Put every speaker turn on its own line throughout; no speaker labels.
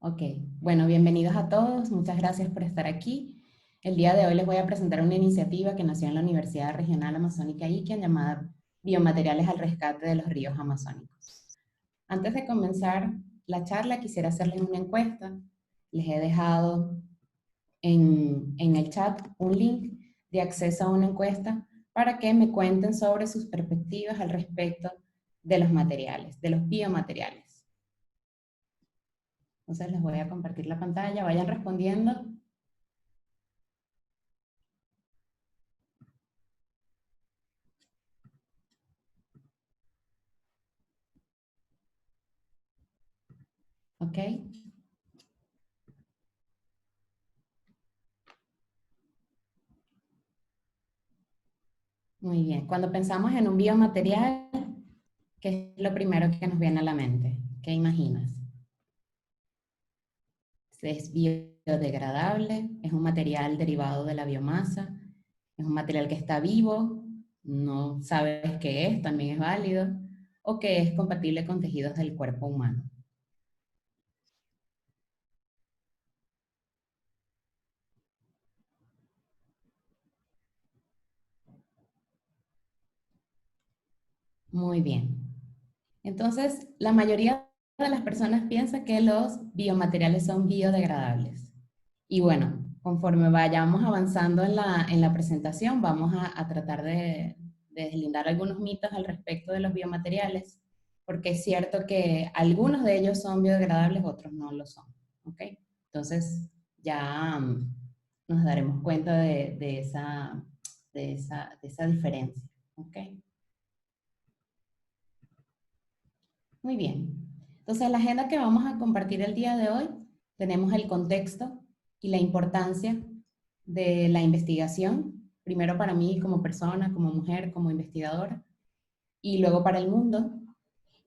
Ok, bueno, bienvenidos a todos, muchas gracias por estar aquí. El día de hoy les voy a presentar una iniciativa que nació en la Universidad Regional Amazónica Iquian llamada Biomateriales al Rescate de los Ríos Amazónicos. Antes de comenzar la charla, quisiera hacerles una encuesta. Les he dejado en el chat un link de acceso a una encuesta para que me cuenten sobre sus perspectivas al respecto de los materiales, de los biomateriales. Entonces les voy a compartir la pantalla, vayan respondiendo. ¿Ok? Muy bien. Cuando pensamos en un biomaterial, ¿qué es lo primero que nos viene a la mente? ¿Qué imaginas? ¿Es biodegradable? ¿Es un material derivado de la biomasa? ¿Es un material que está vivo? ¿No sabes qué es? También es válido. ¿O que es compatible con tejidos del cuerpo humano? Muy bien. Entonces, la mayoría de las personas piensa que los biomateriales son biodegradables. Y bueno, conforme vayamos avanzando en la presentación, vamos a tratar de deslindar algunos mitos al respecto de los biomateriales, porque es cierto que algunos de ellos son biodegradables, otros no lo son. ¿Ok? Entonces, ya nos daremos cuenta de esa diferencia. ¿Ok? Muy bien. Entonces, la agenda que vamos a compartir el día de hoy, tenemos el contexto y la importancia de la investigación, primero para mí como persona, como mujer, como investigadora, y luego para el mundo.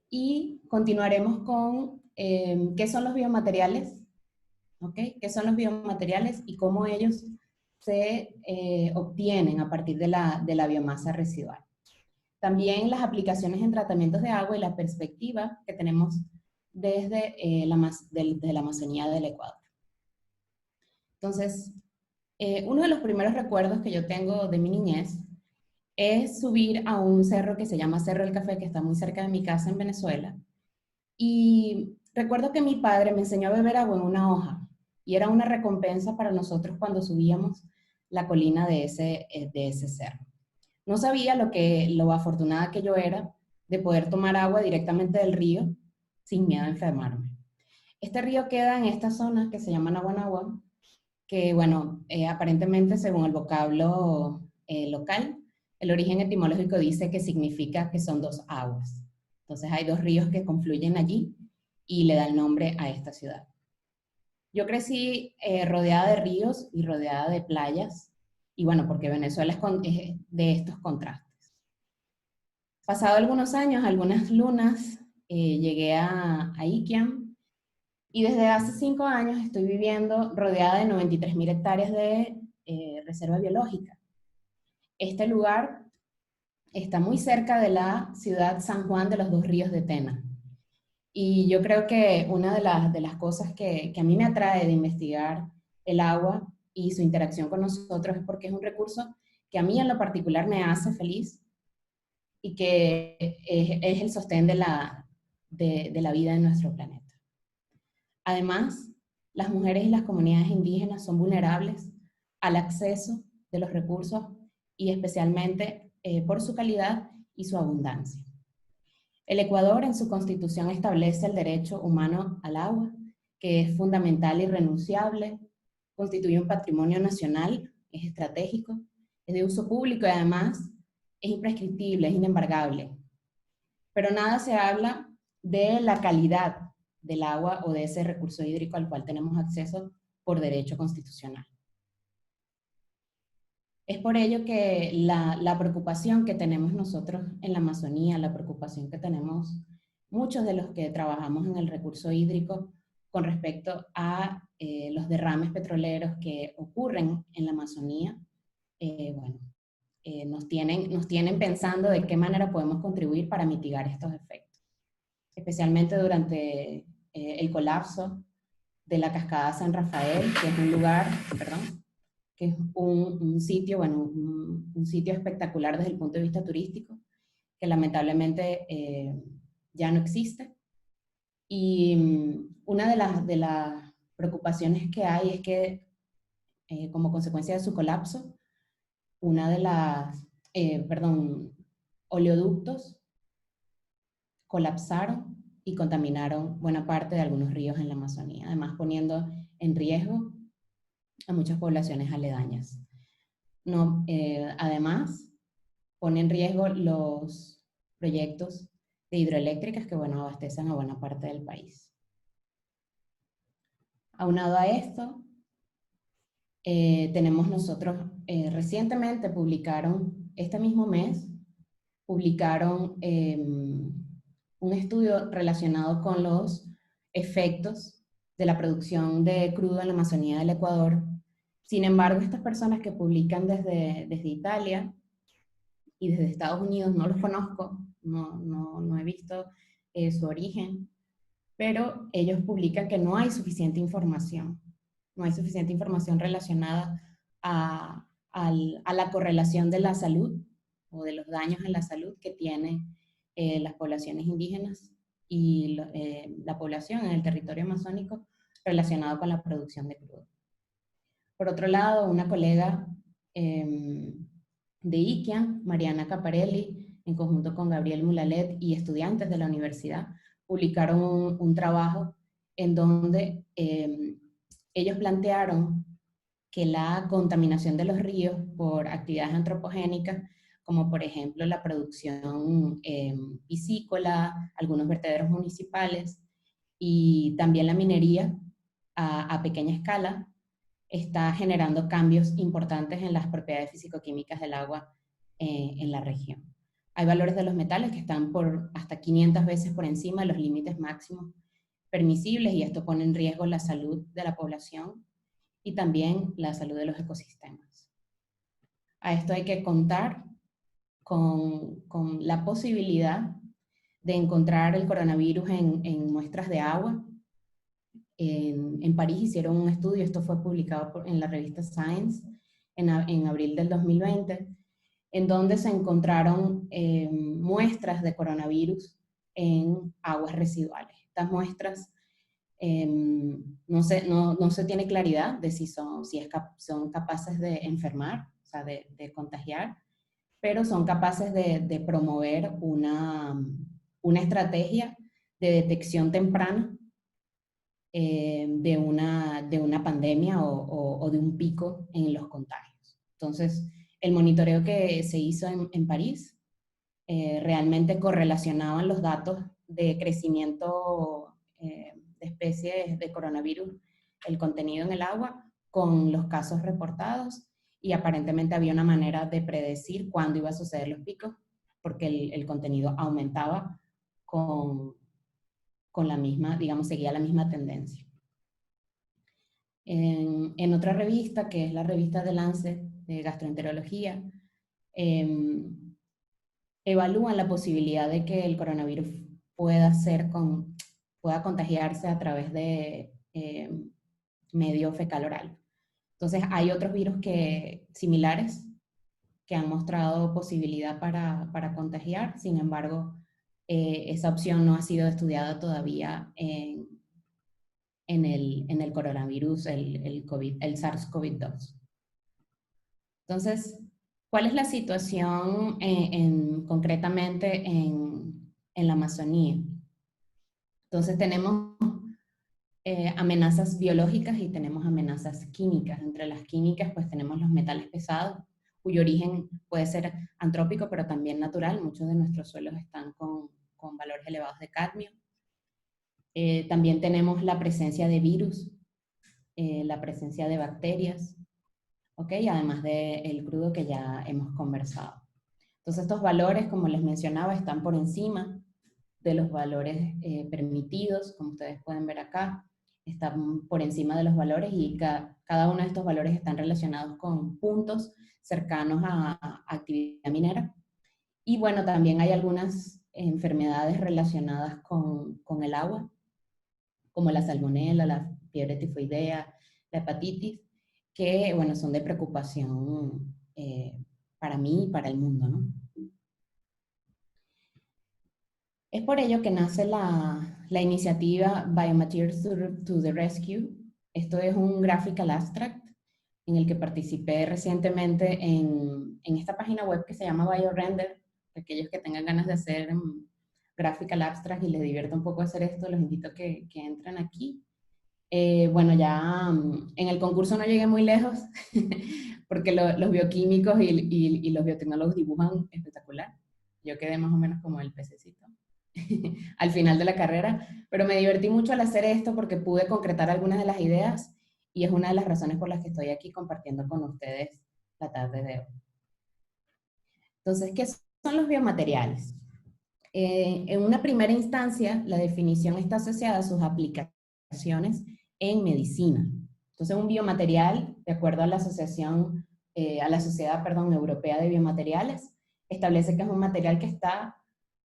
Y continuaremos con qué son los biomateriales, ¿ok? ¿Qué son los biomateriales y cómo ellos se obtienen a partir de la biomasa residual? También las aplicaciones en tratamientos de agua y la perspectiva que tenemos desde de la Amazonía del Ecuador. Entonces, uno de los primeros recuerdos que yo tengo de mi niñez es subir a un cerro que se llama Cerro del Café, que está muy cerca de mi casa en Venezuela. Y recuerdo que mi padre me enseñó a beber agua en una hoja y era una recompensa para nosotros cuando subíamos la colina de ese cerro. No sabía lo afortunada que yo era de poder tomar agua directamente del río sin miedo a enfermarme. Este río queda en esta zona que se llama Naguanagua, que bueno, aparentemente según el vocablo local, el origen etimológico dice que significa que son dos aguas. Entonces hay dos ríos que confluyen allí y le da el nombre a esta ciudad. Yo crecí rodeada de ríos y rodeada de playas, y bueno, porque Venezuela es de estos contrastes. Pasado algunos años, algunas lunas, llegué a Iquiam, y desde hace 5 años estoy viviendo rodeada de 93.000 hectáreas de reserva biológica. Este lugar está muy cerca de la ciudad San Juan de los Dos Ríos de Tena. Y yo creo que una de las cosas que a mí me atrae de investigar el agua y su interacción con nosotros es porque es un recurso que a mí en lo particular me hace feliz y que es el sostén de la vida en nuestro planeta. Además, las mujeres y las comunidades indígenas son vulnerables al acceso de los recursos y especialmente por su calidad y su abundancia. El Ecuador en su constitución establece el derecho humano al agua, que es fundamental y irrenunciable, constituye un patrimonio nacional, es estratégico, es de uso público y además es imprescriptible, es inembargable. Pero nada se habla de la calidad del agua o de ese recurso hídrico al cual tenemos acceso por derecho constitucional. Es por ello que la preocupación que tenemos nosotros en la Amazonía, la preocupación que tenemos muchos de los que trabajamos en el recurso hídrico con respecto a los derrames petroleros que ocurren en la Amazonía, bueno, nos tienen pensando de qué manera podemos contribuir para mitigar estos efectos, especialmente durante el colapso de la Cascada San Rafael, que es un lugar, perdón, que es un sitio, bueno, un sitio espectacular desde el punto de vista turístico, que lamentablemente ya no existe. Y una de las preocupaciones que hay es que como consecuencia de su colapso, una de las, oleoductos colapsaron y contaminaron buena parte de algunos ríos en la Amazonía, además poniendo en riesgo a muchas poblaciones aledañas. No, además, pone en riesgo los proyectos de hidroeléctricas que, bueno, abastecen a buena parte del país. Aunado a esto, tenemos nosotros, recientemente publicaron, este mismo mes, publicaron un estudio relacionado con los efectos de la producción de crudo en la Amazonía del Ecuador. Sin embargo, estas personas que publican desde Italia y desde Estados Unidos, no los conozco, no he visto su origen, pero ellos publican que no hay suficiente información. No hay suficiente información relacionada a la correlación de la salud o de los daños en la salud que tienen las poblaciones indígenas y la población en el territorio amazónico relacionado con la producción de crudo. Por otro lado, una colega de IKIAN, Mariana Caparelli, en conjunto con Gabriel Mulalet y estudiantes de la universidad, publicaron un trabajo en donde ellos plantearon que la contaminación de los ríos por actividades antropogénicas, como por ejemplo la producción piscícola, algunos vertederos municipales y también la minería a pequeña escala, está generando cambios importantes en las propiedades físico-químicas del agua en la región. Hay valores de los metales que están por hasta 500 veces por encima de los límites máximos permisibles y esto pone en riesgo la salud de la población y también la salud de los ecosistemas. A esto hay que contar con la posibilidad de encontrar el coronavirus en muestras de agua. En París hicieron un estudio, esto fue publicado en la revista Science en abril del 2020, en donde se encontraron muestras de coronavirus en aguas residuales. Estas muestras no se tiene claridad de si son capaces de enfermar, o sea, de contagiar, pero son capaces de promover una estrategia de detección temprana de una pandemia o de un pico en los contagios. Entonces, el monitoreo que se hizo en París realmente correlacionaban los datos de crecimiento de especies de coronavirus, el contenido en el agua, con los casos reportados y aparentemente había una manera de predecir cuándo iba a suceder los picos porque el contenido aumentaba con la misma, digamos, seguía la misma tendencia. En otra revista, que es la revista The Lancet de gastroenterología, evalúan la posibilidad de que el coronavirus pueda contagiarse a través de medio fecal oral. Entonces hay otros virus similares que han mostrado posibilidad para contagiar, sin embargo, esa opción no ha sido estudiada todavía en el coronavirus, el SARS-CoV-2. Entonces, ¿cuál es la situación concretamente en la Amazonía? Entonces tenemos amenazas biológicas y tenemos amenazas químicas. Entre las químicas, pues tenemos los metales pesados, cuyo origen puede ser antrópico, pero también natural. Muchos de nuestros suelos están con valores elevados de cadmio. También tenemos la presencia de virus, la presencia de bacterias, ¿ok? Además del crudo que ya hemos conversado. Entonces estos valores, como les mencionaba, están por encima de los valores permitidos, como ustedes pueden ver acá, están por encima de los valores y cada uno de estos valores están relacionados con puntos cercanos a actividad minera. Y bueno, también hay algunas enfermedades relacionadas con el agua, como la salmonela, la fiebre tifoidea, la hepatitis, que, bueno, son de preocupación para mí y para el mundo, ¿no? Es por ello que nace la iniciativa Biomaterials to the Rescue. Esto es un graphical abstract en el que participé recientemente en esta página web que se llama BioRender. Aquellos que tengan ganas de hacer graphical abstract y les divierta un poco hacer esto, los invito a que entren aquí. Bueno, ya en el concurso no llegué muy lejos, porque los bioquímicos y los biotecnólogos dibujan espectacular. Yo quedé más o menos como el pececito al final de la carrera, pero me divertí mucho al hacer esto porque pude concretar algunas de las ideas y es una de las razones por las que estoy aquí compartiendo con ustedes la tarde de hoy. Entonces, ¿qué son los biomateriales? En una primera instancia, la definición está asociada a sus aplicaciones en medicina. Entonces, un biomaterial, de acuerdo a la asociación, a la Sociedad, perdón, Europea de Biomateriales, establece que es un material que está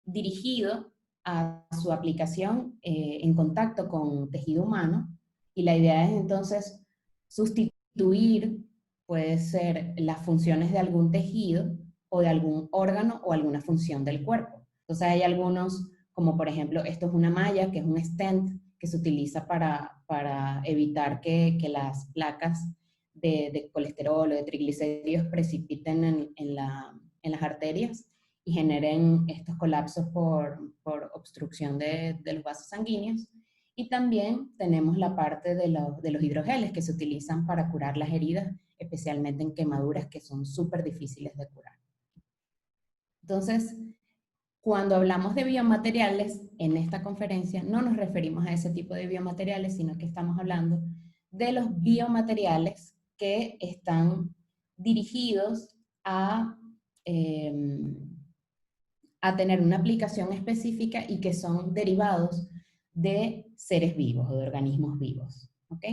dirigido a su aplicación en contacto con tejido humano, y la idea es entonces sustituir, puede ser las funciones de algún tejido o de algún órgano o alguna función del cuerpo. Entonces hay algunos, como por ejemplo, esto es una malla, que es un stent que se utiliza para evitar que las placas de colesterol o de triglicéridos precipiten en las arterias y generen estos colapsos por obstrucción de los vasos sanguíneos. Y también tenemos la parte de los hidrogeles que se utilizan para curar las heridas, especialmente en quemaduras que son súper difíciles de curar. Entonces, cuando hablamos de biomateriales en esta conferencia, no nos referimos a ese tipo de biomateriales, sino que estamos hablando de los biomateriales que están dirigidos a tener una aplicación específica y que son derivados de seres vivos o de organismos vivos. ¿Ok?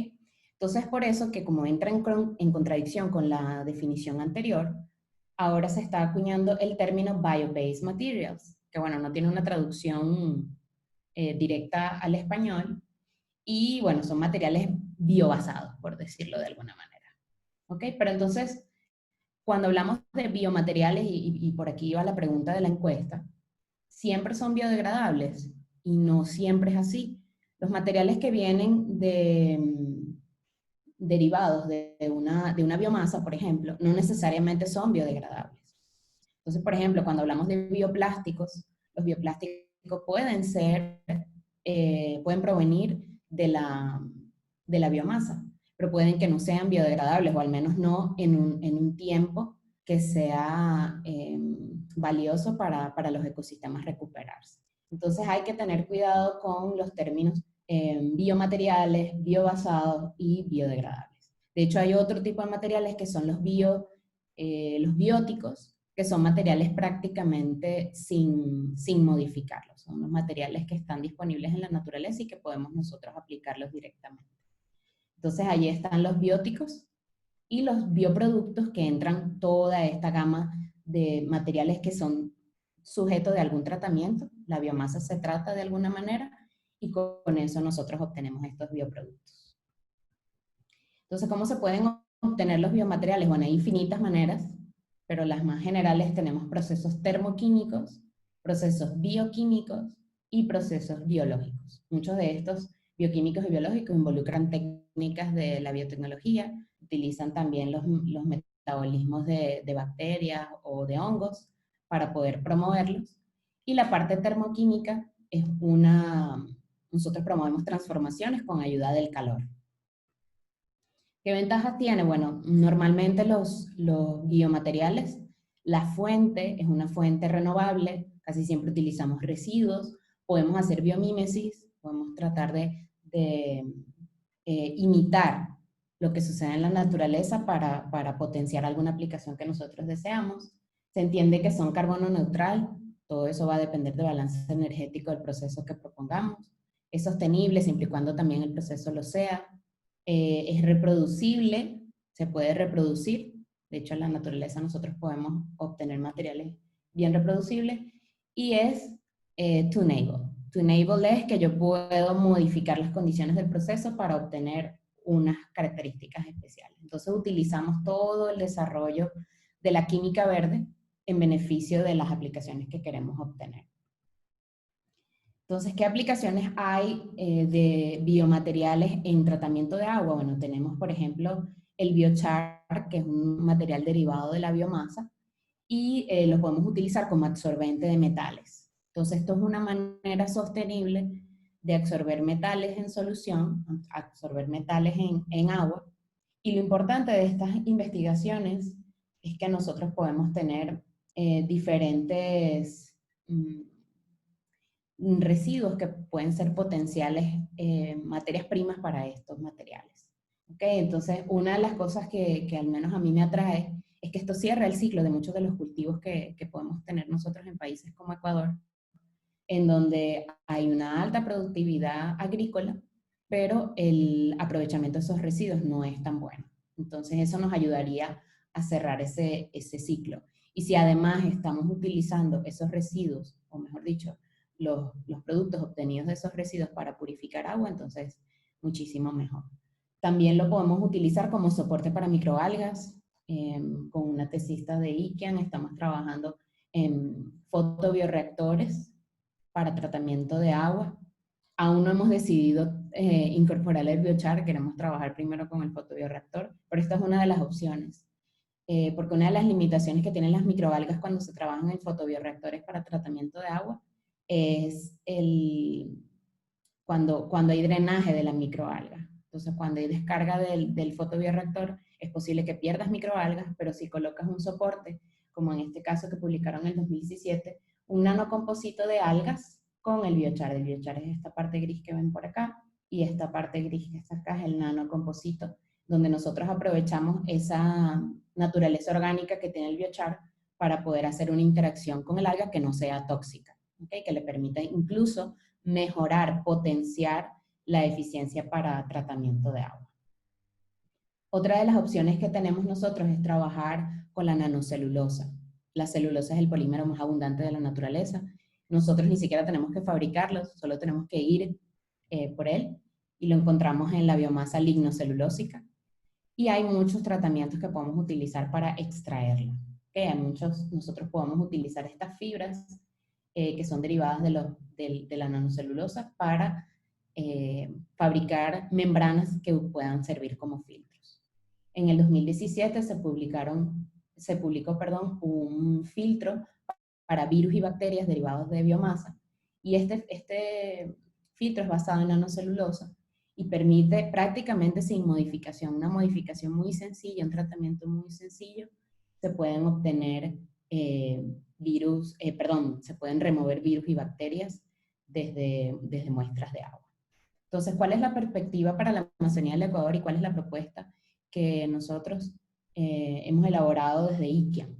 Entonces, por eso que como entra en contradicción con la definición anterior, ahora se está acuñando el término bio-based materials, que bueno, no tiene una traducción directa al español, y bueno, son materiales biobasados, por decirlo de alguna manera. ¿Ok? Pero entonces, cuando hablamos de biomateriales, y por aquí va la pregunta de la encuesta, ¿siempre son biodegradables? Y no siempre es así. Los materiales que vienen derivados de una biomasa, por ejemplo, no necesariamente son biodegradables. Entonces, por ejemplo, cuando hablamos de bioplásticos, los bioplásticos pueden provenir de la biomasa, pero pueden que no sean biodegradables, o al menos no en un tiempo que sea valioso para los ecosistemas recuperarse. Entonces hay que tener cuidado con los términos biomateriales, biobasados y biodegradables. De hecho, hay otro tipo de materiales que son los bióticos, que son materiales prácticamente sin modificarlos. Son los materiales que están disponibles en la naturaleza y que podemos nosotros aplicarlos directamente. Entonces, allí están los bióticos y los bioproductos, que entran toda esta gama de materiales que son sujetos de algún tratamiento. La biomasa se trata de alguna manera y con eso nosotros obtenemos estos bioproductos. Entonces, ¿cómo se pueden obtener los biomateriales? Bueno, hay infinitas maneras, pero las más generales tenemos procesos termoquímicos, procesos bioquímicos y procesos biológicos. Muchos de estos bioquímicos y biológicos involucran técnicas de la biotecnología, utilizan también los metabolismos de bacterias o de hongos para poder promoverlos. Y la parte termoquímica es nosotros promovemos transformaciones con ayuda del calor. ¿Qué ventajas tiene? Bueno, normalmente los biomateriales, la fuente es una fuente renovable, casi siempre utilizamos residuos, podemos hacer biomímesis, podemos tratar de imitar lo que sucede en la naturaleza para potenciar alguna aplicación que nosotros deseamos. Se entiende que son carbono neutral, todo eso va a depender del balance energético del proceso que propongamos. Es sostenible siempre y cuando también el proceso lo sea. Es reproducible, se puede reproducir. De hecho, en la naturaleza nosotros podemos obtener materiales bien reproducibles. Y es tunable, To enable es que yo puedo modificar las condiciones del proceso para obtener unas características especiales. Entonces utilizamos todo el desarrollo de la química verde en beneficio de las aplicaciones que queremos obtener. Entonces, ¿qué aplicaciones hay de biomateriales en tratamiento de agua? Bueno, tenemos, por ejemplo, el biochar, que es un material derivado de la biomasa, y lo podemos utilizar como absorbente de metales. Entonces, esto es una manera sostenible de absorber metales en solución, absorber metales en agua. Y lo importante de estas investigaciones es que nosotros podemos tener diferentes residuos que pueden ser potenciales materias primas para estos materiales. ¿Okay? Entonces, una de las cosas que al menos a mí me atrae es que esto cierra el ciclo de muchos de los cultivos que podemos tener nosotros en países como Ecuador, en donde hay una alta productividad agrícola, pero el aprovechamiento de esos residuos no es tan bueno. Entonces, eso nos ayudaría a cerrar ese ciclo. Y si además estamos utilizando esos residuos, o mejor dicho, los productos obtenidos de esos residuos para purificar agua, entonces muchísimo mejor. También lo podemos utilizar como soporte para microalgas. Con una tesista de IKEAN estamos trabajando en fotobioreactores para tratamiento de agua. Aún no hemos decidido incorporar el biochar, queremos trabajar primero con el fotobioreactor, pero esta es una de las opciones. Porque una de las limitaciones que tienen las microalgas cuando se trabajan en fotobioreactores para tratamiento de agua es cuando hay drenaje de la microalga. Entonces, cuando hay descarga del fotobioreactor, es posible que pierdas microalgas, pero si colocas un soporte, como en este caso que publicaron en el 2017, un nanocomposito de algas con el biochar. El biochar es esta parte gris que ven por acá, y esta parte gris que está acá es el nanocomposito, donde nosotros aprovechamos esa naturaleza orgánica que tiene el biochar para poder hacer una interacción con el alga que no sea tóxica, ¿okay? Que le permita incluso mejorar, potenciar la eficiencia para tratamiento de agua. Otra de las opciones que tenemos nosotros es trabajar con la nanocelulosa. La celulosa es el polímero más abundante de la naturaleza. Nosotros ni siquiera tenemos que fabricarlo, solo tenemos que ir por él, y lo encontramos en la biomasa lignocelulósica. Y hay muchos tratamientos que podemos utilizar para extraerlo. Hay muchos, nosotros podemos utilizar estas fibras que son derivadas de la nanocelulosa para fabricar membranas que puedan servir como filtros. En el 2017 se publicó un filtro para virus y bacterias derivados de biomasa, y este filtro es basado en nanocelulosa y permite prácticamente sin modificación, una modificación muy sencilla, un tratamiento muy sencillo, se pueden obtener se pueden remover virus y bacterias desde muestras de agua. Entonces, ¿cuál es la perspectiva para la Amazonía del Ecuador y cuál es la propuesta que nosotros hemos elaborado desde IKEAN?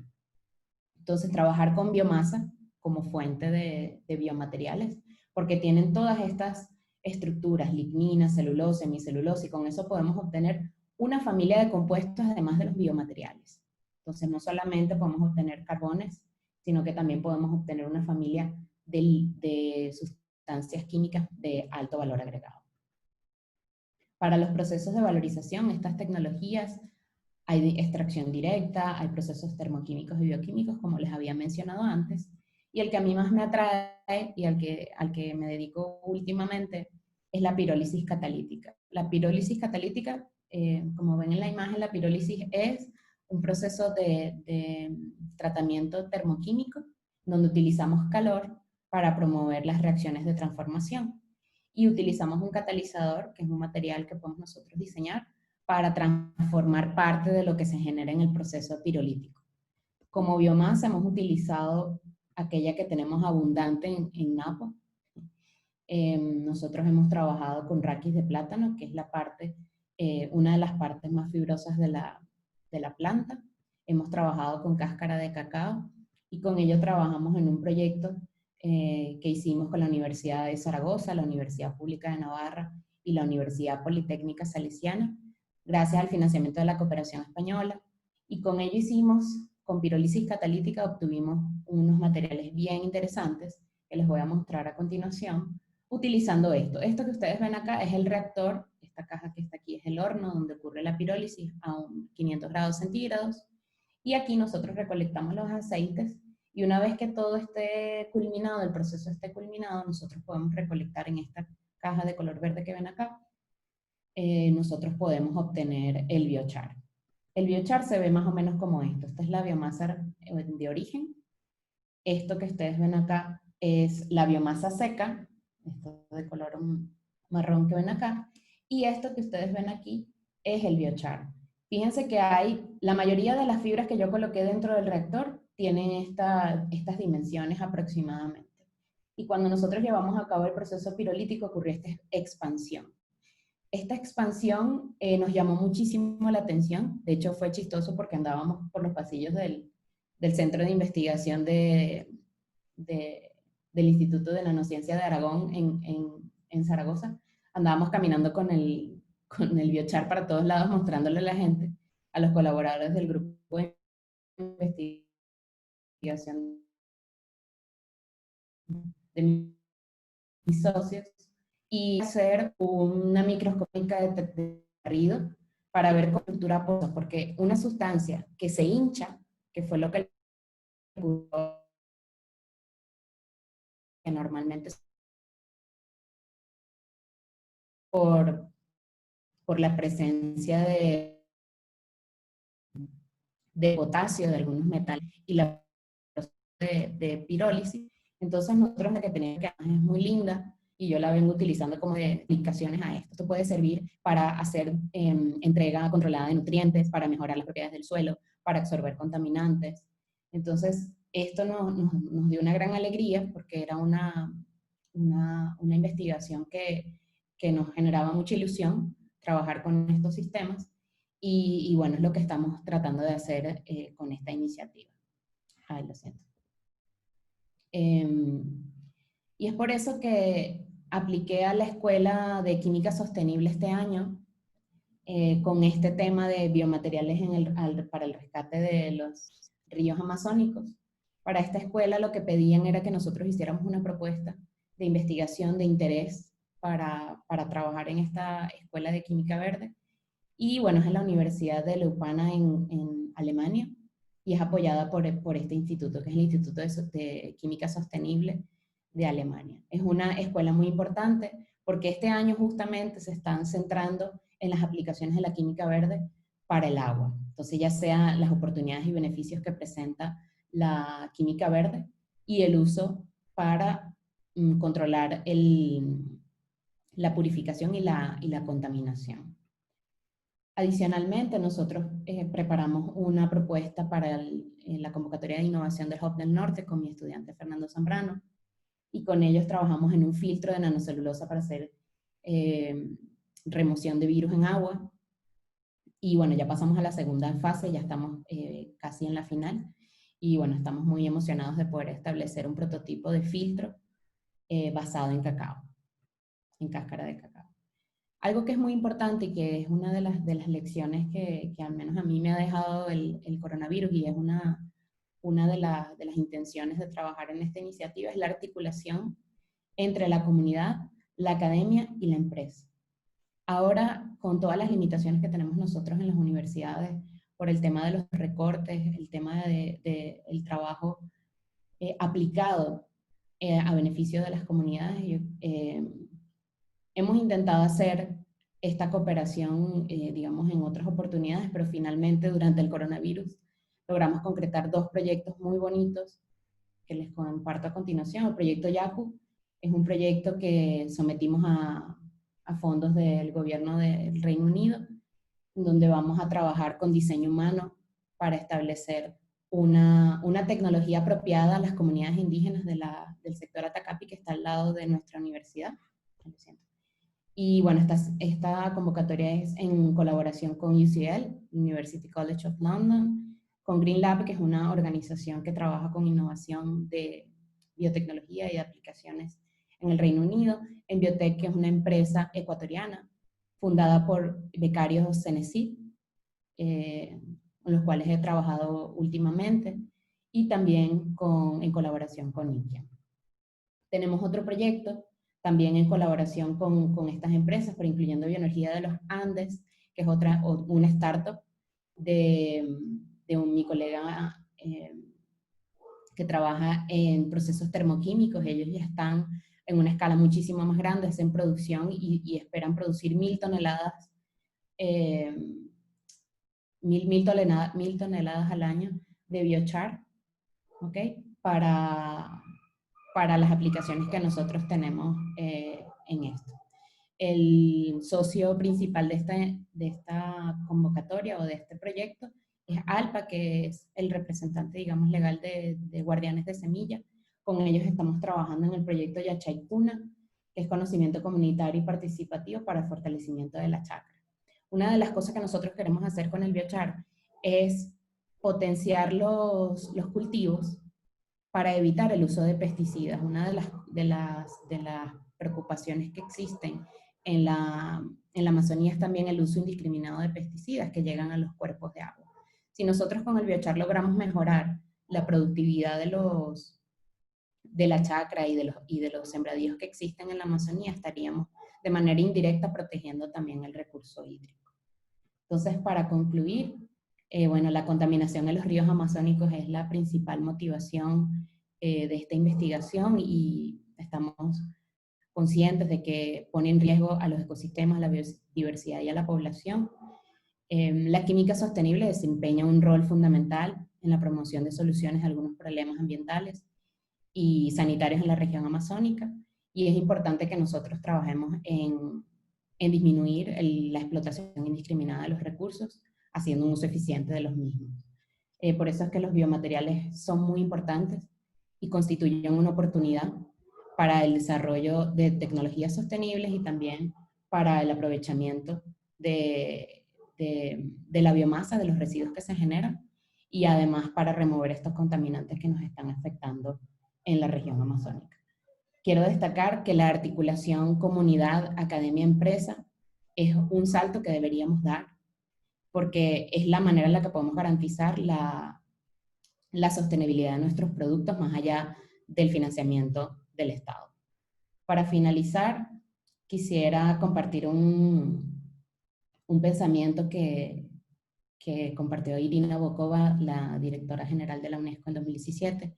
Entonces, trabajar con biomasa como fuente de biomateriales, porque tienen todas estas estructuras, lignina, celulosa, hemicelulosa, y con eso podemos obtener una familia de compuestos además de los biomateriales. Entonces, no solamente podemos obtener carbones, sino que también podemos obtener una familia de sustancias químicas de alto valor agregado. Para los procesos de valorización, estas tecnologías, hay extracción directa, hay procesos termoquímicos y bioquímicos, como les había mencionado antes, y el que a mí más me atrae y al que me dedico últimamente es la pirólisis catalítica. La pirólisis catalítica, como ven en la imagen, la pirólisis es un proceso de tratamiento termoquímico donde utilizamos calor para promover las reacciones de transformación. Y utilizamos un catalizador, que es un material que podemos nosotros diseñar para transformar parte de lo que se genera en el proceso pirolítico. Como biomasa hemos utilizado aquella que tenemos abundante en Napo. Nosotros hemos trabajado con raquis de plátano, que es una de las partes más fibrosas de la planta. Hemos trabajado con cáscara de cacao, y con ello trabajamos en un proyecto que hicimos con la Universidad de Zaragoza, la Universidad Pública de Navarra y la Universidad Politécnica Salesiana, gracias al financiamiento de la cooperación española. Y con ello con pirólisis catalítica obtuvimos unos materiales bien interesantes que les voy a mostrar a continuación, utilizando esto. Esto que ustedes ven acá es el reactor, esta caja que está aquí es el horno donde ocurre la pirólisis a 500 grados centígrados, y aquí nosotros recolectamos los aceites, y una vez que todo esté culminado, el proceso esté culminado, nosotros podemos recolectar en esta caja de color verde que ven acá, nosotros podemos obtener el biochar. El biochar se ve más o menos como esto. Esta es la biomasa de origen. Esto que ustedes ven acá es la biomasa seca, esto de color marrón que ven acá, y esto que ustedes ven aquí es el biochar. Fíjense que la mayoría de las fibras que yo coloqué dentro del reactor tienen estas dimensiones aproximadamente. Y cuando nosotros llevamos a cabo el proceso pirolítico ocurrió esta expansión. Esta expansión nos llamó muchísimo la atención. De hecho, fue chistoso porque andábamos por los pasillos del Centro de Investigación del Instituto de Nanociencia de Aragón en Zaragoza. Andábamos caminando con el biochar para todos lados, mostrándole a la gente, a los colaboradores del grupo de investigación de mis socios, y hacer una microscópica de barrido para ver con cultura poza, porque una sustancia que se hincha, que fue lo que normalmente por, por la presencia de potasio, de algunos metales, y la de pirólisis. Entonces nosotros la que tenemos que es muy linda, y yo la vengo utilizando como de aplicaciones a esto. Esto puede servir para hacer entrega controlada de nutrientes, para mejorar las propiedades del suelo, para absorber contaminantes. Entonces, esto nos dio una gran alegría porque era una investigación que nos generaba mucha ilusión trabajar con estos sistemas, y bueno, es lo que estamos tratando de hacer con esta iniciativa. Ay, lo siento. Y es por eso que apliqué a la Escuela de Química Sostenible este año con este tema de biomateriales para el rescate de los ríos amazónicos. Para esta escuela lo que pedían era que nosotros hiciéramos una propuesta de investigación de interés para trabajar en esta Escuela de Química Verde. Y bueno, es en la Universidad de Leuphana en Alemania, y es apoyada por este instituto, que es el Instituto de Química Sostenible de Alemania. Es una escuela muy importante porque este año justamente se están centrando en las aplicaciones de la química verde para el agua. Entonces, ya sean las oportunidades y beneficios que presenta la química verde y el uso para controlar la purificación y la contaminación. Adicionalmente, nosotros preparamos una propuesta para la convocatoria de innovación del Hub del Norte con mi estudiante Fernando Zambrano, y con ellos trabajamos en un filtro de nanocelulosa para hacer remoción de virus en agua. Y bueno, ya pasamos a la segunda fase, ya estamos casi en la final, y bueno, estamos muy emocionados de poder establecer un prototipo de filtro basado en cacao, en cáscara de cacao. Algo que es muy importante y que es una de las lecciones que al menos a mí me ha dejado el coronavirus, y es una de las intenciones de trabajar en esta iniciativa, es la articulación entre la comunidad, la academia y la empresa. Ahora, con todas las limitaciones que tenemos nosotros en las universidades, por el tema de los recortes, el tema del trabajo aplicado a beneficio de las comunidades, hemos intentado hacer esta cooperación, digamos, en otras oportunidades, pero finalmente durante el coronavirus logramos concretar dos proyectos muy bonitos que les comparto a continuación. El proyecto YACU es un proyecto que sometimos a fondos del gobierno del Reino Unido, donde vamos a trabajar con diseño humano para establecer una tecnología apropiada a las comunidades indígenas del sector Atacapi, que está al lado de nuestra universidad. Y bueno, esta convocatoria es en colaboración con UCL, University College of London, con Green Lab, que es una organización que trabaja con innovación de biotecnología y de aplicaciones en el Reino Unido, en Biotech, que es una empresa ecuatoriana fundada por becarios CENESID, con los cuales he trabajado últimamente, y también en colaboración con INCIA. Tenemos otro proyecto también en colaboración con estas empresas, pero incluyendo Bioenergía de los Andes, que es una startup de mi colega que trabaja en procesos termoquímicos. Ellos ya están en una escala muchísimo más grande, hacen producción y esperan producir 1.000 toneladas, eh, 1.000 toneladas al año de biochar, ¿ok? Para las aplicaciones que nosotros tenemos en esto. El socio principal de esta convocatoria o de este proyecto es ALPA, que es el representante, digamos, legal de Guardianes de Semilla. Con ellos estamos trabajando en el proyecto Yachaykuna, que es conocimiento comunitario y participativo para el fortalecimiento de la chacra. Una de las cosas que nosotros queremos hacer con el biochar es potenciar los cultivos para evitar el uso de pesticidas. Una de las preocupaciones que existen en la Amazonía es también el uso indiscriminado de pesticidas que llegan a los cuerpos de agua. Si nosotros con el biochar logramos mejorar la productividad de la chacra y de los sembradíos que existen en la Amazonía, estaríamos de manera indirecta protegiendo también el recurso hídrico. Entonces, para concluir, bueno, la contaminación en los ríos amazónicos es la principal motivación de esta investigación y estamos conscientes de que pone en riesgo a los ecosistemas, a la biodiversidad y a la población. La química sostenible desempeña un rol fundamental en la promoción de soluciones a algunos problemas ambientales y sanitarios en la región amazónica, y es importante que nosotros trabajemos en disminuir la explotación indiscriminada de los recursos, haciendo un uso eficiente de los mismos. Por eso es que los biomateriales son muy importantes y constituyen una oportunidad para el desarrollo de tecnologías sostenibles y también para el aprovechamiento de la biomasa, de los residuos que se generan, y además para remover estos contaminantes que nos están afectando en la región amazónica. Quiero destacar que la articulación comunidad, academia, empresa es un salto que deberíamos dar porque es la manera en la que podemos garantizar la sostenibilidad de nuestros productos más allá del financiamiento del Estado. Para finalizar, quisiera compartir un pensamiento que compartió Irina Bokova, la directora general de la UNESCO en 2017,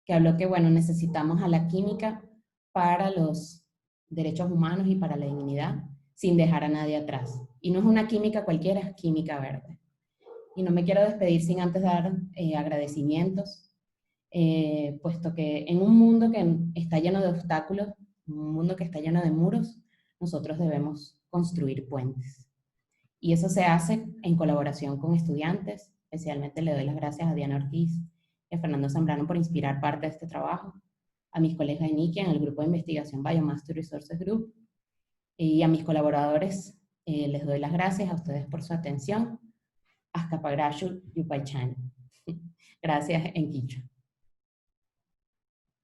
que habló que, bueno, necesitamos a la química para los derechos humanos y para la dignidad, sin dejar a nadie atrás. Y no es una química cualquiera, es química verde. Y no me quiero despedir sin antes dar agradecimientos, puesto que en un mundo que está lleno de obstáculos, un mundo que está lleno de muros, nosotros debemos construir puentes. Y eso se hace en colaboración con estudiantes. Especialmente le doy las gracias a Diana Ortiz y a Fernando Zambrano por inspirar parte de este trabajo, a mis colegas de Nikia en el grupo de investigación Biomass to Resources Group, y a mis colaboradores les doy las gracias a ustedes por su atención. Hasta Pagrashu Yupaychan. Gracias en quichua.